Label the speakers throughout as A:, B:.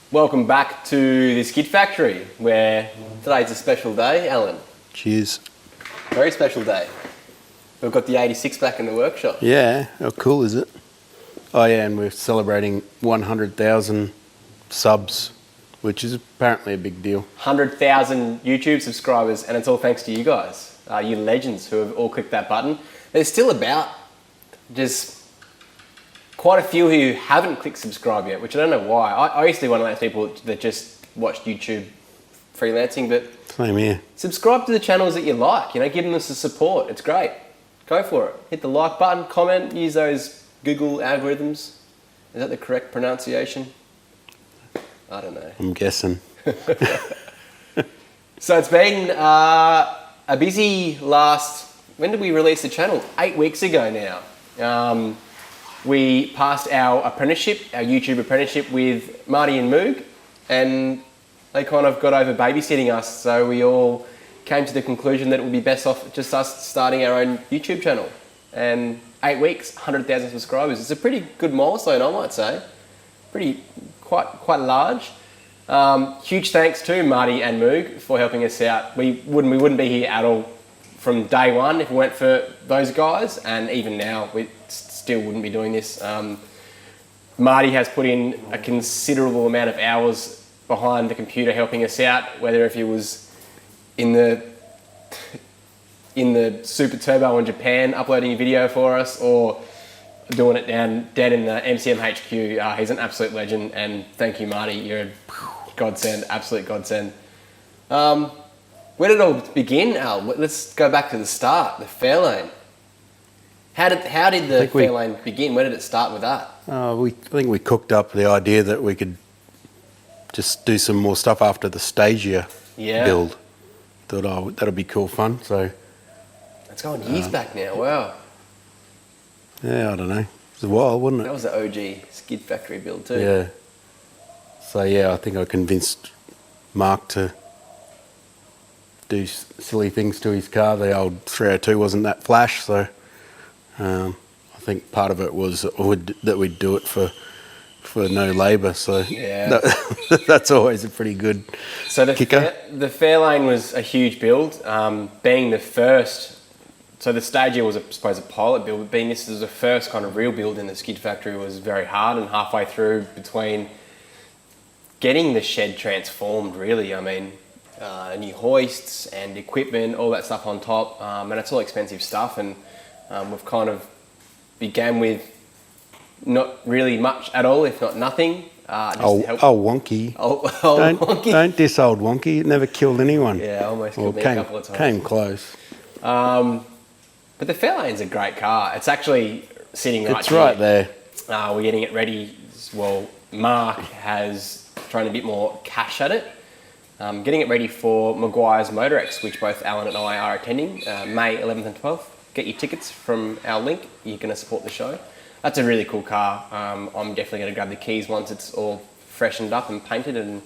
A: Welcome back to the Skid Factory, where today's a special day, Alan.
B: Cheers.
A: Very special day. We've got the 86 back in the workshop.
B: Yeah, how cool is it? Oh yeah, and we're celebrating 100,000 subs, which is apparently a big deal.
A: 100,000 YouTube subscribers, and it's all thanks to you guys, you legends who have all clicked that button. There's still about just quite a few who haven't clicked subscribe yet, which I don't know why. I used to be one of those people that just watched YouTube freelancing, but
B: Same here.
A: subscribe to the channels that you like, give them us the support. It's great. Go for it. Hit the like button, comment, use those Google algorithms. Is that the correct pronunciation? I don't know.
B: I'm guessing.
A: So it's been a busy when did we release the channel? 8 weeks ago now. We passed our YouTube apprenticeship with Marty and Moog, and they kind of got over babysitting us, so we all came to the conclusion that it would be best off just us starting our own YouTube channel. And 8 weeks, 100,000 subscribers. It's a pretty good milestone, I might say. Quite large. Huge thanks to Marty and Moog for helping us out. We wouldn't be here at all from day one if it weren't for those guys, and even now we still wouldn't be doing this. Marty has put in a considerable amount of hours behind the computer helping us out, whether if he was in the Super Turbo in Japan uploading a video for us, or doing it down in the MCM HQ. He's an absolute legend, and thank you, Marty. You're a godsend, absolute godsend. Where did it all begin, Al? Let's go back to the start, the Fairlane. How did the Fairlane begin? Where did it start with that?
B: I think we cooked up the idea that we could just do some more stuff after the Stagia build. Thought, that'll be cool fun. So
A: it's going years back now. Wow.
B: Yeah, I don't know. It was a while, wasn't it?
A: That was the OG Skid Factory build too.
B: Yeah. So yeah, I think I convinced Mark to do silly things to his car. The old 302 wasn't that flash, so I think part of it was that we'd do it for no labour. So
A: yeah,
B: that's always a pretty good kicker.
A: The Fairlane was a huge build, being the first. So the Stagia was, I suppose, a pilot build, but being this is the first kind of real build in the Skid Factory was very hard, and halfway through between getting the shed transformed, really, I mean, new hoists and equipment, all that stuff on top, and it's all expensive stuff, and we've kind of began with not really much at all, if not nothing.
B: Wonky.
A: Wonky.
B: Don't diss old Wonky. It never killed anyone.
A: Yeah, almost killed me a couple of times.
B: Came close.
A: But the Fairlane's a great car. It's actually sitting right here.
B: It's right there.
A: We're getting it ready. Well, Mark has thrown a bit more cash at it. Getting it ready for Maguire's Motorex, which both Alan and I are attending, May 11th and 12th. Get your tickets from our link. You're going to support the show. That's a really cool car. I'm definitely going to grab the keys once it's all freshened up and painted, and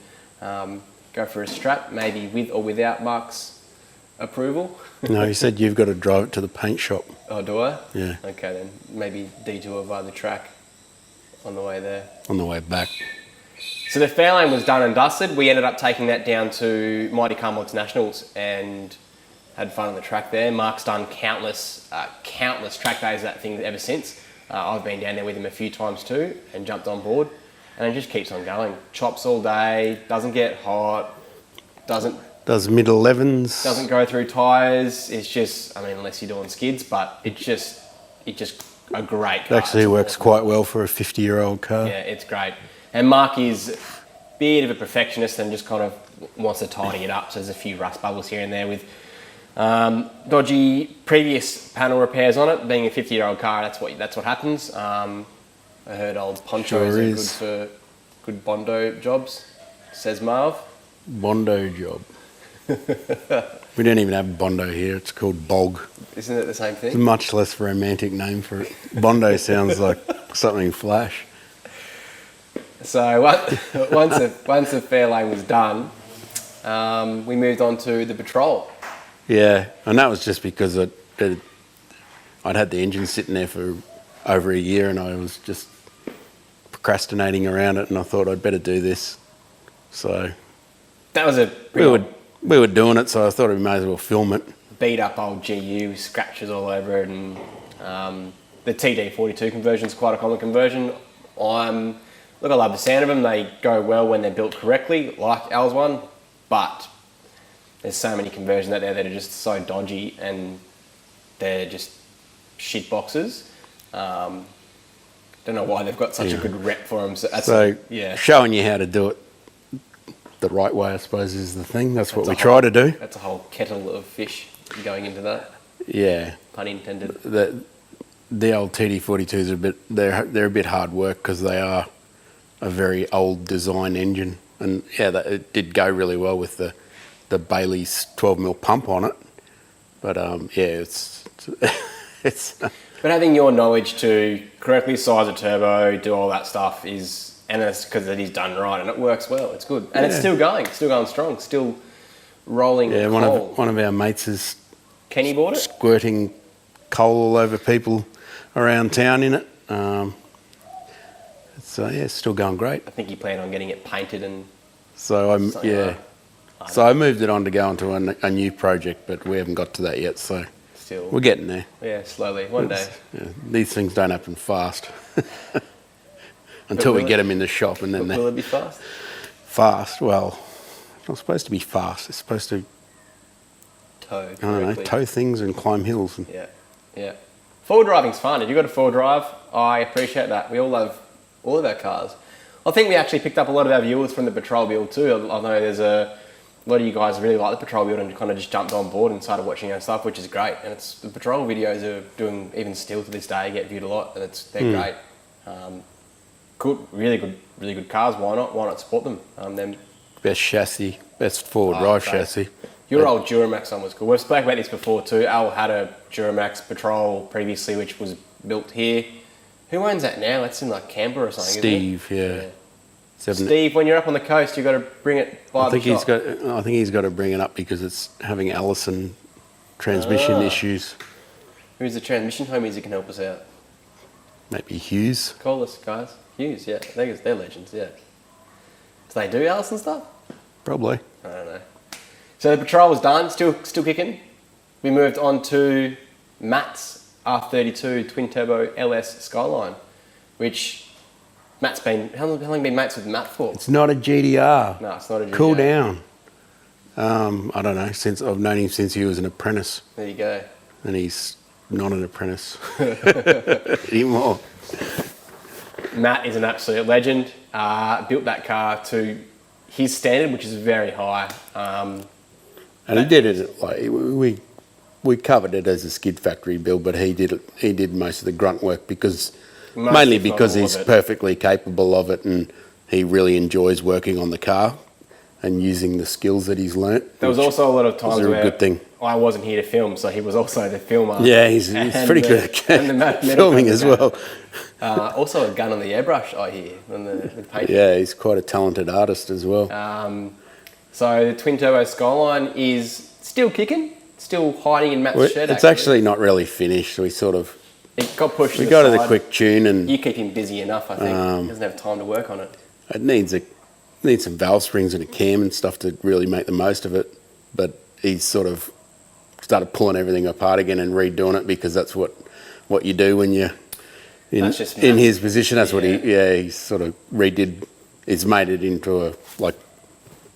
A: go for a strap, maybe with or without Mark's approval.
B: No, he said you've got to drive it to the paint shop.
A: Oh, do I?
B: Yeah.
A: Okay, then maybe detour via the track on the way there.
B: On the way back.
A: So the Fairlane was done and dusted. We ended up taking that down to Mighty Carmel's Nationals and had fun on the track there. Mark's done countless track days of that thing ever since. I've been down there with him a few times too and jumped on board, and it just keeps on going. Chops all day, doesn't get hot,
B: does mid-11s.
A: Doesn't go through tyres. It's just, I mean, unless you're doing skids, but it's just a great car.
B: It actually works quite well for a 50-year-old car.
A: Yeah, it's great. And Mark is a bit of a perfectionist and just kind of wants to tidy it up. So there's a few rust bubbles here and there with dodgy previous panel repairs on it. Being a 50-year-old car, that's what happens. I heard old ponchos are good for good Bondo jobs, says Marv.
B: Bondo job. We don't even have Bondo here. It's called Bog.
A: Isn't it the same thing?
B: It's a much less romantic name for it. Bondo sounds like something flash.
A: So once the Fairlane was done, we moved on to the Patrol.
B: Yeah, and that was just because I'd had the engine sitting there for over a year, and I was just procrastinating around it, and I thought I'd better do this. So
A: That was a
B: we were doing it, so I thought we may as well film it.
A: beat up old GU with scratches all over it, and the TD42 conversion is quite a common conversion. Look, I love the sound of them. They go well when they're built correctly, like ours one, but there's so many conversions out there that are just so dodgy and they're just shit boxes. Don't know why they've got such a good rep for them. So
B: showing you how to do it the right way, I suppose, is the thing. That's what we try to do.
A: That's a whole kettle of fish going into that.
B: Yeah.
A: Pun intended.
B: The old TD42s are they're a bit hard work because they are a very old design engine, and it did go really well with the Bailey's 12mm pump on it. But it's
A: But having your knowledge to correctly size a turbo, do all that stuff and it's because it is done right and it works well. It's good, and it's still going strong, still rolling.
B: Yeah,
A: coal.
B: one of our mates is
A: Kenny bought it,
B: squirting coal all over people around town in it. It's still going great.
A: I think he planned on getting it painted and.
B: So I moved it on to go into a new project, but we haven't got to that yet. So
A: still,
B: we're getting there.
A: Yeah, slowly. One day.
B: Yeah, these things don't happen fast until we get them in the shop, and then
A: will it be fast?
B: Fast? Well, it's not supposed to be fast. It's supposed to tow things and climb hills.
A: Yeah. Four-wheel driving's fun. If you've got a four-wheel drive, I appreciate that. We all love all of our cars. I think we actually picked up a lot of our viewers from the patrol build too. I know there's a lot of you guys really like the patrol build and kind of just jumped on board and started watching our stuff, which is great. And the patrol videos are doing, even still to this day, get viewed a lot, and they're great. Really good cars. Why not support them?
B: Best chassis, best four-wheel drive chassis.
A: Your old Duramax one was cool. We've spoken about this before too. Al had a Duramax Patrol previously, which was built here. Who owns that now? That's in like Canberra or something.
B: Steve,
A: isn't it? Steve, when you're up on the coast, you've got to bring it by the shop.
B: I think he's got to bring it up because it's having Allison transmission issues.
A: Who's the transmission homies who can help us out?
B: Maybe Hughes.
A: Call us, guys. Hughes, yeah. They're legends, yeah. Do they do Allison stuff?
B: Probably.
A: I don't know. So the Patrol was done, still kicking. We moved on to Matt's R32 twin turbo LS Skyline, which Matt's been, how long have you been mates with Matt for?
B: It's not a GDR.
A: No, it's not a GDR.
B: Cool down. I don't know, I've known him since he was an apprentice.
A: There you go.
B: And he's not an apprentice anymore.
A: Matt is an absolute legend. Built that car to his standard, which is very high.
B: And he did it like we covered it as a skid factory build, but he did most of the grunt work mainly because he's perfectly capable of it, and he really enjoys working on the car and using the skills that he's learnt.
A: There was also a lot of times where
B: good thing.
A: I wasn't here to film, so he was also the filmer.
B: Yeah, he's pretty good at filming as well.
A: Also a gun on the airbrush, I hear, with paint.
B: Yeah, he's quite a talented artist as well.
A: So the twin turbo Skyline is still kicking, still hiding in Matt's shed.
B: It's actually not really finished. It
A: got pushed.
B: We got it a quick tune, and
A: you keep him busy enough. I think he doesn't have time to work on it.
B: It needs some valve springs and a cam and stuff to really make the most of it. But he's sort of started pulling everything apart again and redoing it because that's what you do when you're in his position. That's what he sort of redid. He's made it into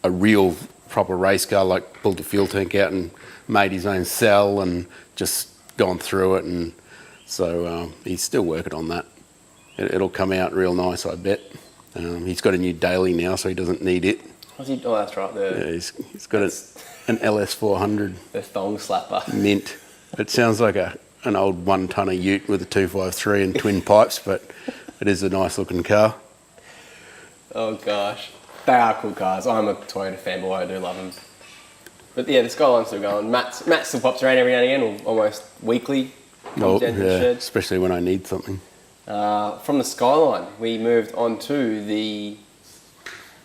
B: a real proper race car, like pulled the fuel tank out and made his own cell and just gone through it, and so he's still working on that. It'll come out real nice, I bet. He's got a new daily now, so he doesn't need it.
A: Oh, that's right.
B: He's got an LS400.
A: The thong slapper.
B: Mint. It sounds like an old one-tonner ute with a 253 and twin pipes, but it is a nice looking car.
A: Oh gosh. They are cool cars. I'm a Toyota fanboy. I do love them. But yeah, the Skyline's still going. Matt still pops around every now and again, or almost weekly. Comes down to the shed.
B: Especially when I need something.
A: From the Skyline, we moved on to the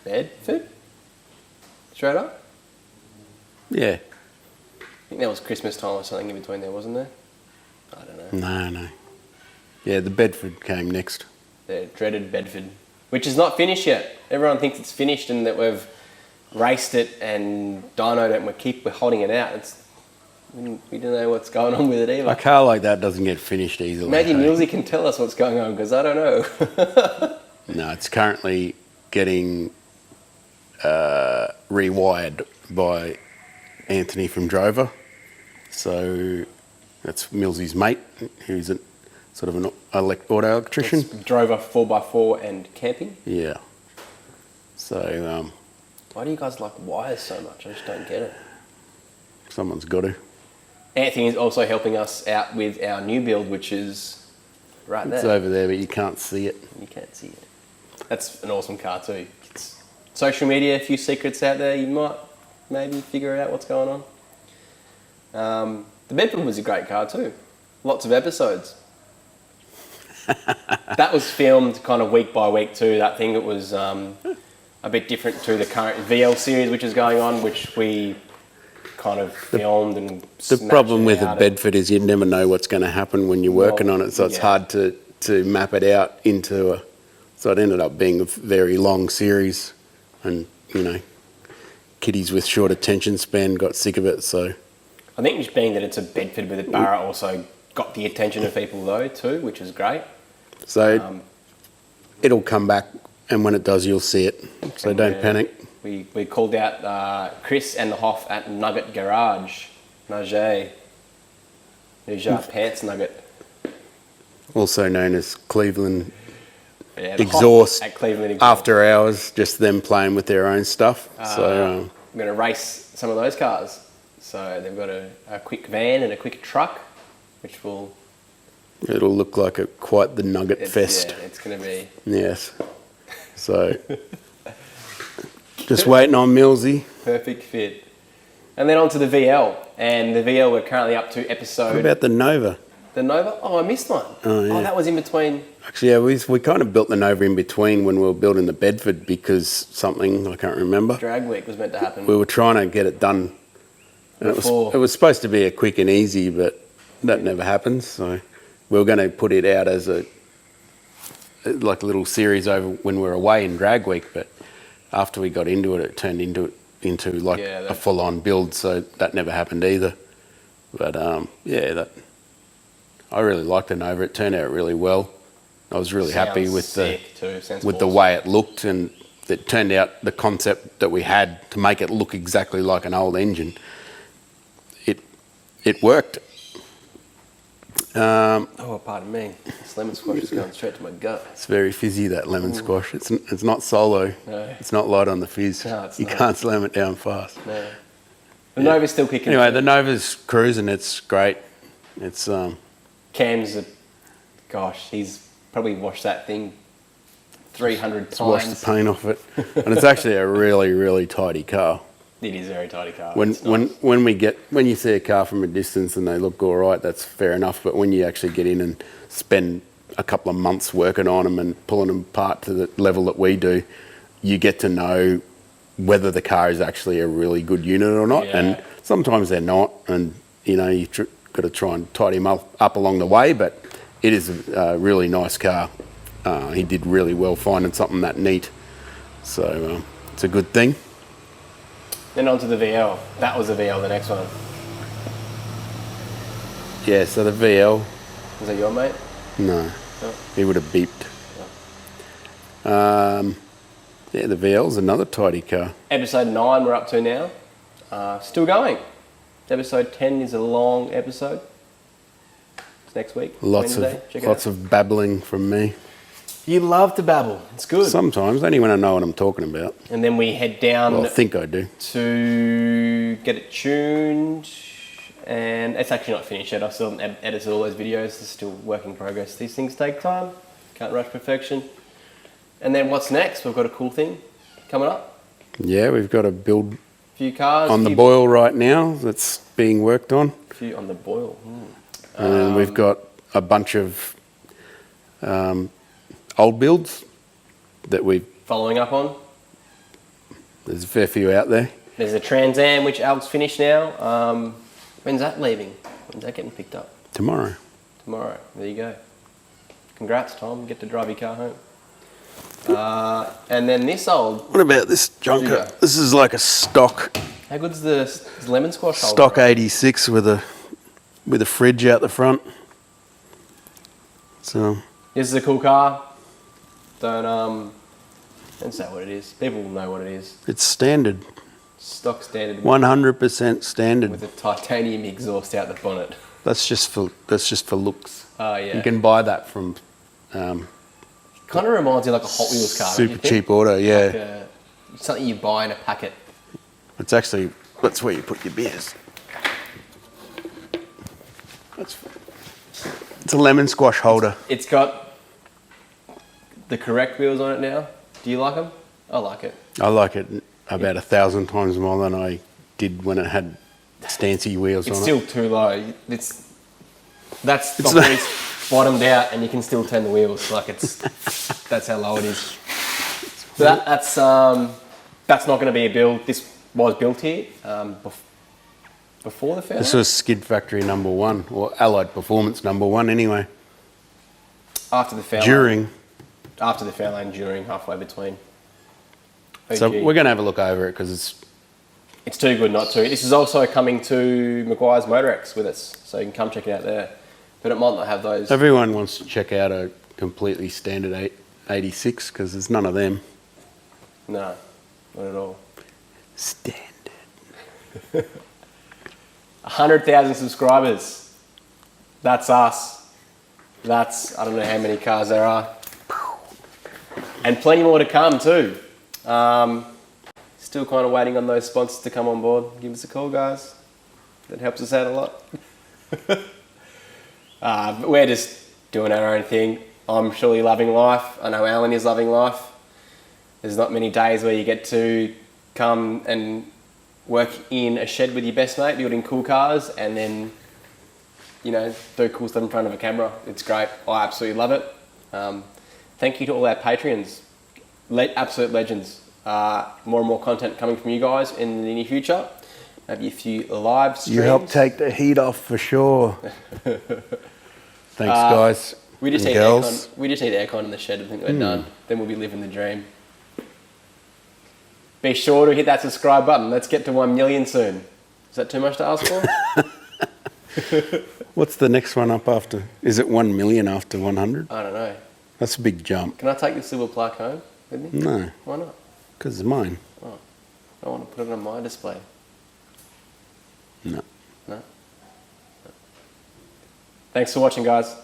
A: Bedford. Straight up.
B: Yeah.
A: I think there was Christmas time or something in between there, wasn't there? I don't know.
B: No. Yeah, the Bedford came next.
A: The dreaded Bedford, which is not finished yet. Everyone thinks it's finished and that we've raced it and dynoed it, and we're holding it out. We don't know what's going on with it either.
B: A car like that doesn't get finished easily.
A: Maybe Nilsy can tell us what's going on, because I don't know.
B: No, it's currently getting rewired by Anthony from Drover. So that's Millsy's mate, who's sort of an auto electrician.
A: It's Drover 4x4 and camping.
B: Yeah. So
A: why do you guys like wires so much? I just don't get it.
B: someone's got to.
A: Anthony is also helping us out with our new build, which is right there.
B: It's over there, but you can't see it.
A: You can't see it. That's an awesome car too. It's social media, a few secrets out there. You might maybe figure out what's going on. The Bedford was a great car too. Lots of episodes. That was filmed kind of week by week too. That thing, it was a bit different to the current VL series which is going on, which we kind of filmed and
B: The problem with a Bedford is you never know what's going to happen when you're working on it, so it's hard to map it out into a... So it ended up being a very long series, and, you know, kiddies with short attention span got sick of it, so...
A: I think just being that it's a Bedford with a Barra also got the attention of people though too, which is great.
B: So it'll come back, and when it does, you'll see it, so don't panic.
A: We called out Chris and the Hoff at Nugget Garage, Nugget Pants Nugget.
B: Also known as Cleveland
A: The
B: Exhaust,
A: Hoff at Cleveland Exhaust.
B: after hours, just them playing with their own stuff. So
A: I'm going to race some of those cars. So they've got a quick van and a quick truck, which will...
B: it'll look like quite the Nugget Fest.
A: Yeah, it's going to be...
B: Yes. So... just waiting on Millsy.
A: Perfect fit. And then on to the VL. And the VL, we're currently up to episode...
B: What about the Nova?
A: The Nova? Oh, I missed one.
B: Oh, yeah.
A: Oh, that was in between...
B: Actually, yeah, we kind of built the Nova in between when we were building the Bedford because something, I can't remember.
A: Drag week was meant to happen.
B: We were trying to get it done. And it was supposed to be a quick and easy, but that never happens. So we were going to put it out as a little series over when we were away in drag week, but after we got into it, it turned into a full-on build, so that never happened either. But I really liked the Nova. It turned out really well. I was really happy with the way it looked, and it turned out the concept that we had to make it look exactly like an old engine. It worked.
A: Pardon me. This lemon squash is going straight to my gut.
B: It's very fizzy, that lemon squash. It's not solo. No. It's not light on the fizz.
A: No, it's
B: you
A: not.
B: can't slam it down fast.
A: No. The Nova's still kicking.
B: Anyway, the Nova's cruising. It's great. It's
A: Cam's he's probably washed that thing 300 times.
B: Washed the paint off it, and it's actually a really, really tidy car.
A: It is a very tidy car.
B: When you see a car from a distance and they look all right, that's fair enough. But when you actually get in and spend a couple of months working on them and pulling them apart to the level that we do, you get to know whether the car is actually a really good unit or not. Yeah. And sometimes they're not, and you know you've got to try and tidy them up along the way. But it is a really nice car. He did really well finding something that neat, so it's a good thing.
A: Then on to the VL. That was the VL, the next one.
B: Yeah, so the VL...
A: Was that your mate?
B: No.
A: Oh.
B: He would have beeped. Oh. The VL's another tidy car.
A: Episode 9 we're up to now. Still going. Episode 10 is a long episode. It's next week.
B: Lots of babbling from me.
A: You love to babble. It's good.
B: Sometimes, only when I know what I'm talking about.
A: And then we head down...
B: Well, I think I do.
A: ...to get it tuned. And it's actually not finished yet. I still haven't edited all those videos. It's still work in progress. These things take time. Can't rush perfection. And then what's next? We've got a cool thing coming up.
B: Yeah, we've got a build...
A: Few cars.
B: On the boil right now that's being worked on.
A: A few on the boil.
B: And we've got a bunch of... old builds that we're
A: following up on.
B: There's a fair few out there.
A: There's a Trans Am which Al's finished now. When's that leaving? When's that getting picked up?
B: Tomorrow.
A: There you go. Congrats, Tom. Get to drive your car home. And then this old,
B: What about this junker?
A: Sugar.
B: This is like a stock
A: how good's the lemon squash holder?
B: stock 86 with a fridge out the front. So
A: This is a cool car. Don't say what it is. People will know what it is.
B: it's standard,
A: Stock standard
B: 100% standard.
A: with a titanium exhaust out the bonnet.
B: That's just for looks.
A: Oh yeah.
B: You can buy that from
A: Kind of reminds you like a Hot Wheels car. don't
B: super
A: you think?
B: cheap auto. Yeah,
A: Like something you buy in a packet.
B: it's actually that's where you put your beers. It's a lemon squash holder.
A: It's got the correct wheels on it now. Do you like them? I like it.
B: I like it about 1,000 times more than I did when it had stancy wheels
A: It's
B: on
A: still
B: it.
A: too low. That's stock wheels bottomed out, and you can still turn the wheels. Like that's how low it is. But that's not going to be a build. This was built here before the Fairlane.
B: This was SKID Factory #1, or Allied Performance #1 anyway.
A: After the Fairlane.
B: During.
A: During, halfway between.
B: So
A: OG.
B: we're going to have a look over it because
A: It's too good not to. This is also coming to Maguire's Motorex with us, so you can come check it out there. But it might not have those.
B: everyone wants to check out a completely standard 86 because there's none of them.
A: No, not at all.
B: Standard.
A: 100,000 subscribers. That's us. That's, I don't know how many cars there are. And plenty more to come too. Still kind of waiting on those sponsors to come on board. Give us a call, guys. That helps us out a lot. But we're just doing our own thing. I'm surely loving life. I know Alan is loving life. There's not many days where you get to come and work in a shed with your best mate, building cool cars, and then, you know, do cool stuff in front of a camera. It's great. I absolutely love it. Thank you to all our Patreons. Absolute legends. More and more content coming from you guys in the near future. Maybe a few live streams.
B: You help take the heat off for sure. Thanks, guys.
A: We just
B: and
A: need
B: girls.
A: aircon. We just need aircon in the shed. I think we're done. Then we'll be living the dream. Be sure to hit that subscribe button. Let's get to 1 million soon. Is that too much to ask for?
B: What's the next one up after? Is it 1 million after 100?
A: I don't know.
B: That's a big jump.
A: Can I take the silver plaque home with me?
B: No,
A: Why not?
B: because it's mine.
A: Oh, I want to put it on my display.
B: No.
A: No? Thanks for watching, guys.